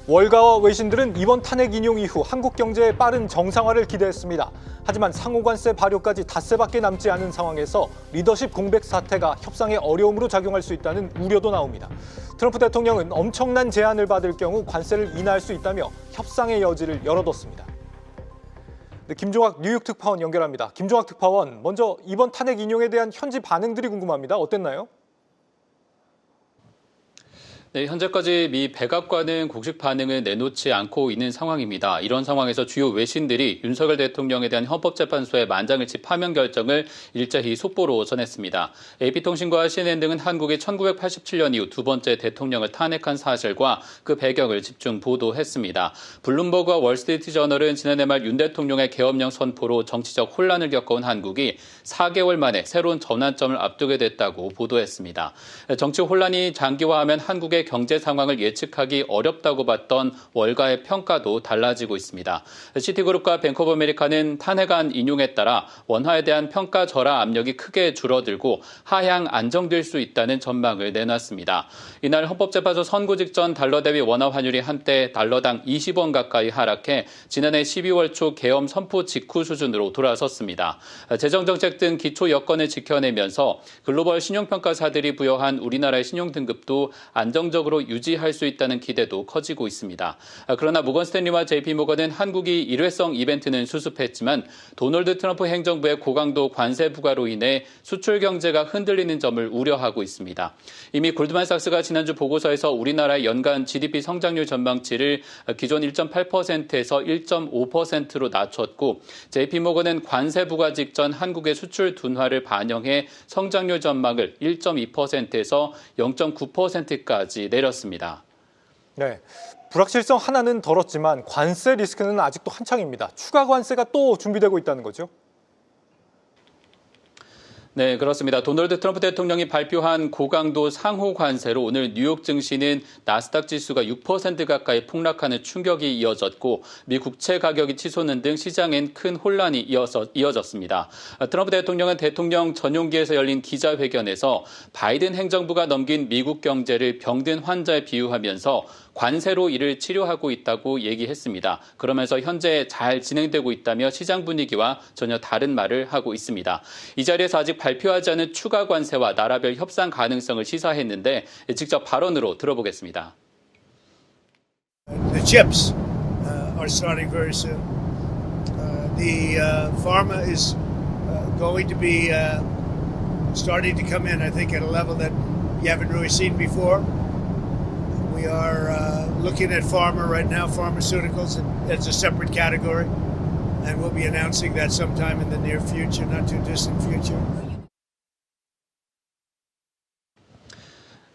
월가와 외신들은 이번 탄핵 인용 이후 한국 경제의 빠른 정상화를 기대했습니다. 하지만 상호관세 발효까지 닷새밖에 남지 않은 상황에서 리더십 공백 사태가 협상에 어려움으로 작용할 수 있다는 우려도 나옵니다. 트럼프 대통령은 엄청난 제한을 받을 경우 관세를 인하할 수 있다며 협상의 여지를 열어뒀습니다. 김종학 뉴욕 특파원 연결합니다. 김종학 특파원, 먼저 이번 탄핵 인용에 대한 현지 반응들이 궁금합니다. 어땠나요? 네, 현재까지 미 백악관은 공식 반응을 내놓지 않고 있는 상황입니다. 이런 상황에서 주요 외신들이 윤석열 대통령에 대한 헌법재판소의 만장일치 파면 결정을 일제히 속보로 전했습니다. AP통신과 CNN 등은 한국이 1987년 이후 두 번째 대통령을 탄핵한 사실과 그 배경을 집중 보도했습니다. 블룸버그와 월스트리트저널은 지난해 말 윤 대통령의 계엄령 선포로 정치적 혼란을 겪어온 한국이 4개월 만에 새로운 전환점을 앞두게 됐다고 보도했습니다. 정치 혼란이 장기화하면 한국의 경제 상황을 예측하기 어렵다고 봤던 월가의 평가도 달라지고 있습니다. 시티그룹과 뱅크 오브 아메리카는 탄핵안 인용에 따라 원화에 대한 평가 절하 압력이 크게 줄어들고 하향 안정될 수 있다는 전망을 내놨습니다. 이날 헌법재판소 선고 직전 달러 대비 원화 환율이 한때 달러당 20원 가까이 하락해 지난해 12월 초 계엄 선포 직후 수준으로 돌아섰습니다. 재정정책 등 기초 여건을 지켜내면서 글로벌 신용평가사들이 부여한 우리나라의 신용등급도 안정적으로 유지할 수 있다는 기대도 커지고 있습니다. 그러나 모건 스탠리와 JP모건은 한국이 일회성 이벤트는 수습했지만 도널드 트럼프 행정부의 고강도 관세 부과로 인해 수출 경제가 흔들리는 점을 우려하고 있습니다. 이미 골드만삭스가 지난주 보고서에서 우리나라의 연간 GDP 성장률 전망치를 기존 1.8%에서 1.5%로 낮췄고 JP모건은 관세 부과 직전 한국의 수출 둔화를 반영해 성장률 전망을 1.2%에서 0.9%까지 내렸습니다. 네, 불확실성 하나는 덜었지만 관세 리스크는 아직도 한창입니다. 추가 관세가 또 준비되고 있다는 거죠? 네, 그렇습니다. 도널드 트럼프 대통령이 발표한 고강도 상호 관세로 오늘 뉴욕 증시는 나스닥 지수가 6% 가까이 폭락하는 충격이 이어졌고 미 국채 가격이 치솟는 등 시장엔 큰 혼란이 이어졌습니다. 트럼프 대통령은 대통령 전용기에서 열린 기자회견에서 바이든 행정부가 넘긴 미국 경제를 병든 환자에 비유하면서 관세로 이를 치료하고 있다고 얘기했습니다. 그러면서 현재 잘 진행되고 있다며 시장 분위기와 전혀 다른 말을 하고 있습니다. 이 자리에서 아직 발표하지 않은 추가 관세와 나라별 협상 가능성을 시사했는데 직접 발언으로 들어보겠습니다. The chips are starting very soon. The pharma is going to be starting to come in, I think, at a level that you haven't really seen before. We are looking at pharma right now, pharmaceuticals as a separate category, and we'll be announcing that sometime in the near future, not too distant future.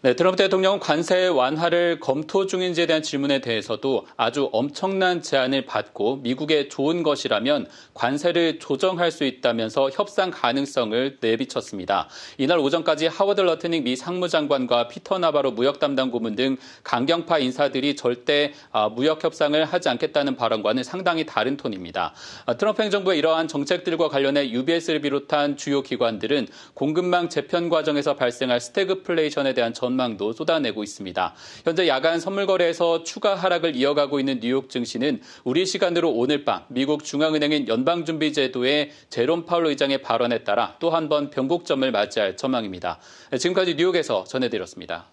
네, 트럼프 대통령은 관세 완화를 검토 중인지에 대한 질문에 대해서도 아주 엄청난 제한을 받고 미국에 좋은 것이라면 관세를 조정할 수 있다면서 협상 가능성을 내비쳤습니다. 이날 오전까지 하워드 러트닉 미 상무장관과 피터 나바로 무역 담당 고문 등 강경파 인사들이 절대 무역 협상을 하지 않겠다는 발언과는 상당히 다른 톤입니다. 트럼프 행정부의 이러한 정책들과 관련해 UBS를 비롯한 주요 기관들은 공급망 재편 과정에서 발생할 스태그플레이션에 대한 전망도 쏟아내고 있습니다. 현재 야간 선물 거래에서 추가 하락을 이어가고 있는 뉴욕 증시는 우리 시간으로 오늘 밤 미국 중앙은행인 연방준비제도의 제롬 파월 의장의 발언에 따라 또 한 번 변곡점을 맞이할 전망입니다. 지금까지 뉴욕에서 전해드렸습니다.